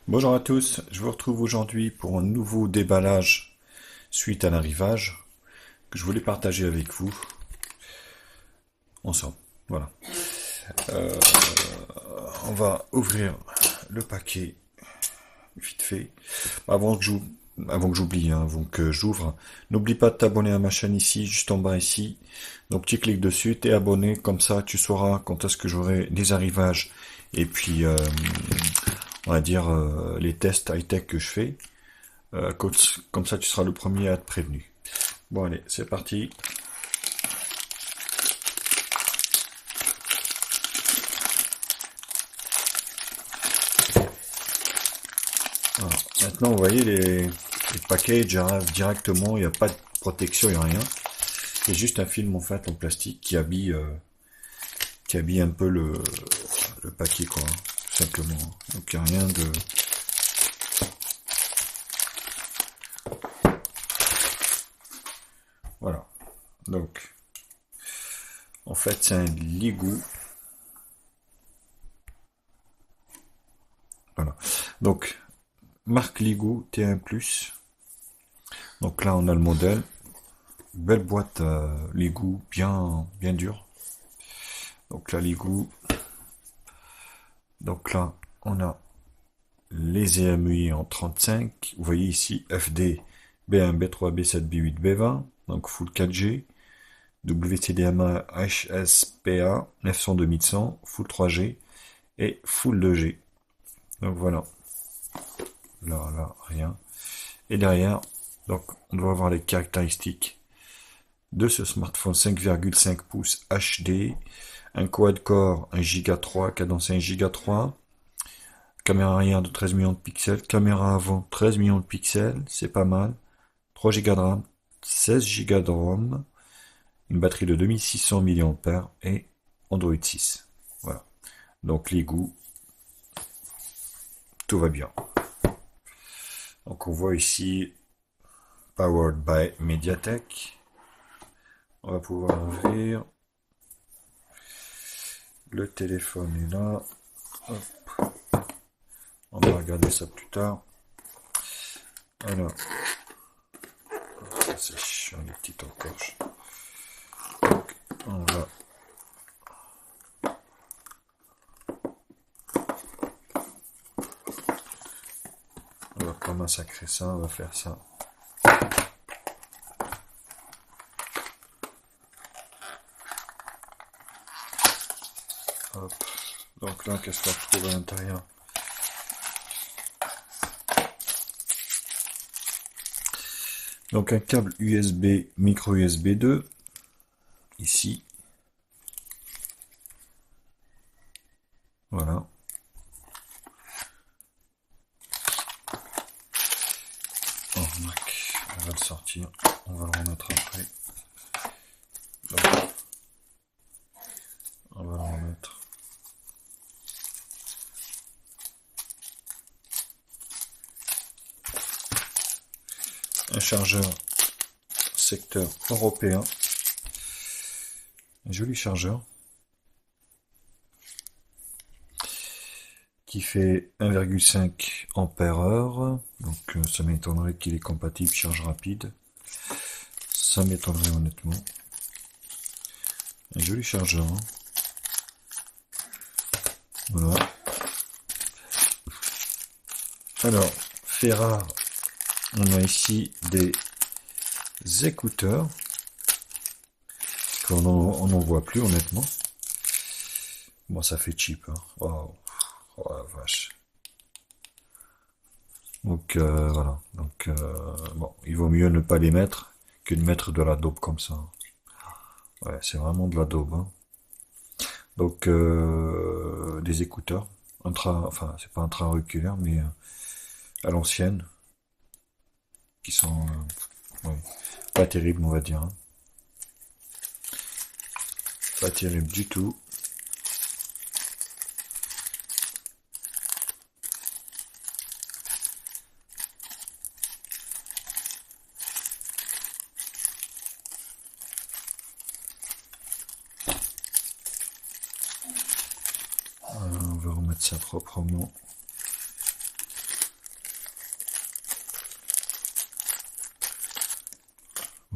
Bonjour à tous, je vous retrouve aujourd'hui pour un nouveau déballage suite à l'arrivage que je voulais partager avec vous ensemble. Voilà. Euh, on va ouvrir le paquet vite fait. Avant que j'oublie, avant que j'ouvre, n'oublie pas de t'abonner à ma chaîne ici, juste en bas ici. Donc tu cliques dessus, t'es abonné, comme ça tu sauras quand est-ce que j'aurai des arrivages et puis on va dire les tests high-tech que je fais. Comme ça, tu seras le premier à être prévenu. Bon, allez, c'est parti. Alors, maintenant, vous voyez, les packages arrivent directement. Il n'y a pas de protection, il n'y a rien. C'est juste un film, en fait, en plastique qui habille un peu le paquet, quoi. Tout simplement. Donc, il n'y a rien de... Voilà. Donc, en fait, c'est un Ligou. Voilà. Donc, marque Ligou T1+. Donc là, on a le modèle. Belle boîte l'égout, bien dure. Donc là, l'égout. Donc là, on a les EMUI en 35. Vous voyez ici, FD, B1, B3, B7, B8, B20. Donc full 4G. WCDMA HSPA 900-2100, full 3G et full 2G. Donc voilà. Là, rien. Et derrière, donc on doit avoir les caractéristiques de ce smartphone 5,5 pouces HD, un quad-core 1 Go 3, cadence 1 Go 3, caméra arrière de 13 millions de pixels, caméra avant 13 millions de pixels, c'est pas mal, 3 Go de RAM, 16 Go de ROM, une batterie de 2600 mAh et Android 6. Voilà. Donc les goûts, tout va bien. Donc on voit ici Powered by Mediatek. On va pouvoir ouvrir. Le téléphone est là. Hop. On va regarder ça plus tard. Alors, ça c'est chiant les petites encoches. Donc, on va pas massacrer ça, on va faire ça. Hop. Donc là, qu'est-ce qu'on retrouve à l'intérieur? Donc un câble USB, micro USB 2, ici. Voilà. On va le sortir, on va le remettre après. Donc, on va le remettre. Un chargeur secteur européen. Un joli chargeur. Qui fait 1,5 ampères-heure. Donc ça m'étonnerait qu'il est compatible charge rapide. Ça m'étonnerait honnêtement. Un joli chargeur. Hein. Voilà. Alors, fait rare, on a ici des écouteurs. Qu'on n'en voit plus honnêtement. Bon, ça fait cheap. Hein. Oh, oh la vache. Donc voilà. Donc bon, il vaut mieux ne pas les mettre que de mettre de la daube comme ça. Ouais, c'est vraiment de la daube. Hein. Donc des écouteurs, enfin c'est pas intra-auriculaire, mais à l'ancienne, qui sont ouais, pas terribles, on va dire. Hein. Pas terribles du tout. On va remettre ça proprement.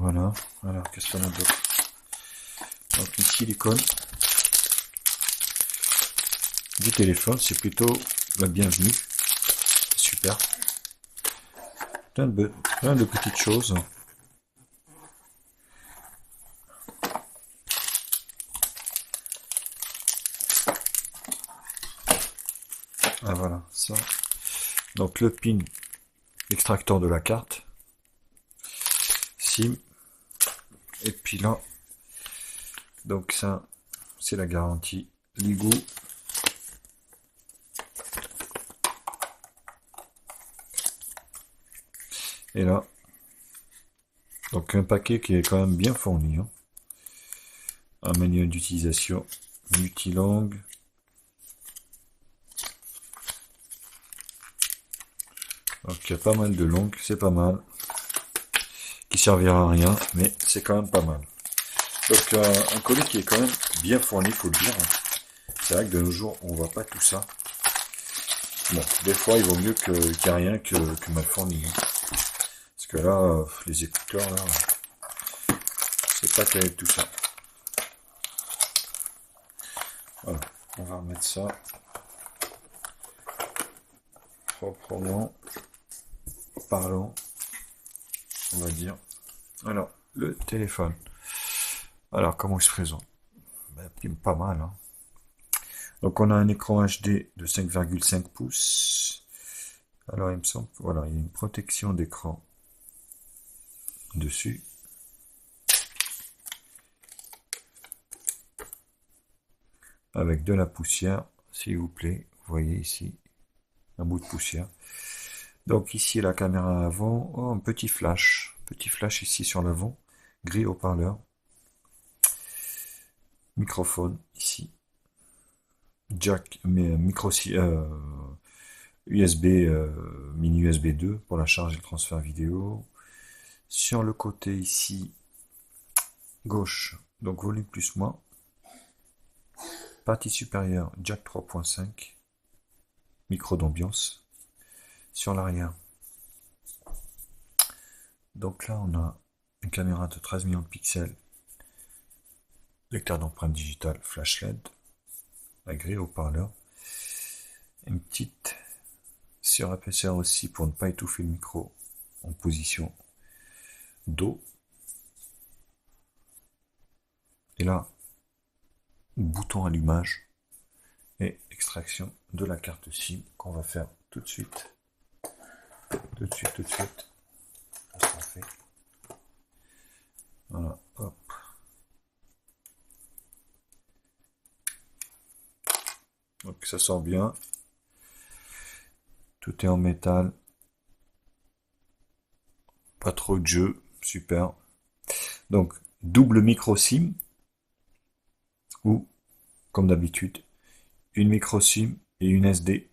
Voilà. Alors, qu'est-ce qu'on a d'autre? Donc, une silicone du téléphone, c'est plutôt la bienvenue. Super. Plein de petites choses. Ah voilà, ça. Donc le pin extracteur de la carte. SIM. Et puis là, donc ça, c'est la garantie Ligo. Et là, donc un paquet qui est quand même bien fourni. Hein. Un manuel d'utilisation multilangue. Donc il y a pas mal de langues, c'est pas mal. Qui servira à rien, mais c'est quand même pas mal. Donc un colis qui est quand même bien fourni, faut le dire. C'est vrai que de nos jours, on voit pas tout ça. Bon, des fois, il vaut mieux qu'il n'y ait rien que mal fourni. Hein. Parce que là, les écouteurs, là, c'est pas terrible tout ça. Voilà, on va remettre ça proprement parlant, on va dire. Alors, le téléphone. Alors, comment il se présente? Ben, pas mal, hein. Donc, on a un écran HD de 5,5 pouces. Alors, il me semble que, voilà, il y a une protection d'écran dessus. Avec de la poussière, s'il vous plaît. Vous voyez ici, un bout de poussière. Donc ici, la caméra avant, oh, un petit flash. Petit flash ici sur l'avant. Gris haut-parleur. Microphone ici. Jack, micro USB, mini USB 2 pour la charge et le transfert vidéo. Sur le côté ici, gauche, donc volume plus moins. Partie supérieure, jack 3.5. Micro d'ambiance. Sur l'arrière. Donc là, on a une caméra de 13 millions de pixels. Lecteur d'empreinte digitale flash LED. La grille haut-parleur. Une petite surépaisseur aussi pour ne pas étouffer le micro en position dos. Et là, bouton allumage et extraction de la carte SIM qu'on va faire tout de suite. Tout de suite. Ça sera fait. Voilà, hop. Donc ça sort bien. Tout est en métal. Pas trop de jeu. Super. Donc, double micro SIM. Ou, comme d'habitude, une micro SIM et une SD.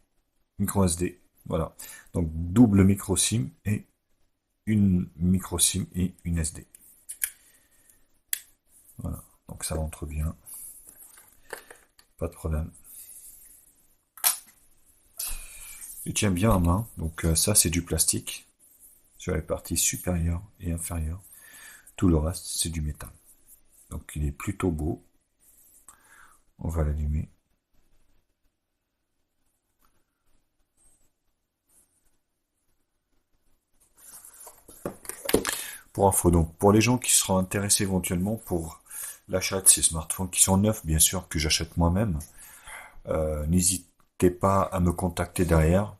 Micro SD. Voilà. Donc, double micro SIM et une micro SIM et une SD. Voilà. Donc, ça rentre bien. Pas de problème. Il tient bien en main. Donc, ça, c'est du plastique. Sur les parties supérieures et inférieures. Tout le reste, c'est du métal. Donc, il est plutôt beau. On va l'allumer. Pour info, donc, pour les gens qui seront intéressés éventuellement pour l'achat de ces smartphones qui sont neufs, bien sûr, que j'achète moi-même, n'hésitez pas à me contacter derrière.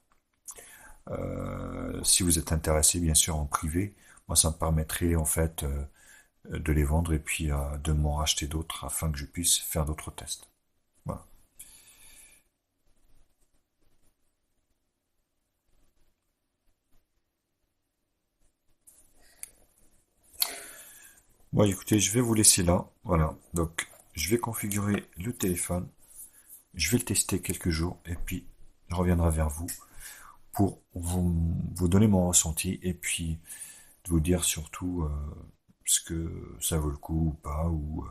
Si vous êtes intéressé, bien sûr, en privé, moi, ça me permettrait, en fait, de les vendre et puis de m'en racheter d'autres afin que je puisse faire d'autres tests. Voilà. Bon, écoutez, je vais vous laisser là. Voilà. Donc, je vais configurer le téléphone. Je vais le tester quelques jours et puis je reviendrai vers vous pour vous donner mon ressenti et puis de vous dire surtout ce que ça vaut le coup ou pas, ou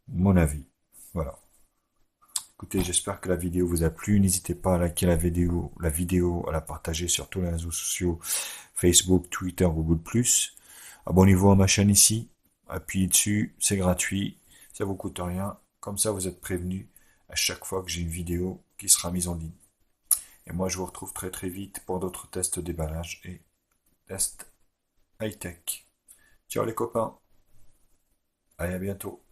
mon avis. Voilà. Écoutez, j'espère que la vidéo vous a plu. N'hésitez pas à liker la vidéo, à la partager sur tous les réseaux sociaux, Facebook, Twitter, Google+. Abonnez-vous à ma chaîne ici. Appuyez dessus, c'est gratuit. Ça vous coûte rien. Comme ça, vous êtes prévenus à chaque fois que j'ai une vidéo qui sera mise en ligne. Et moi, je vous retrouve très très vite pour d'autres tests de déballage et tests high-tech. Ciao les copains. Allez, à bientôt.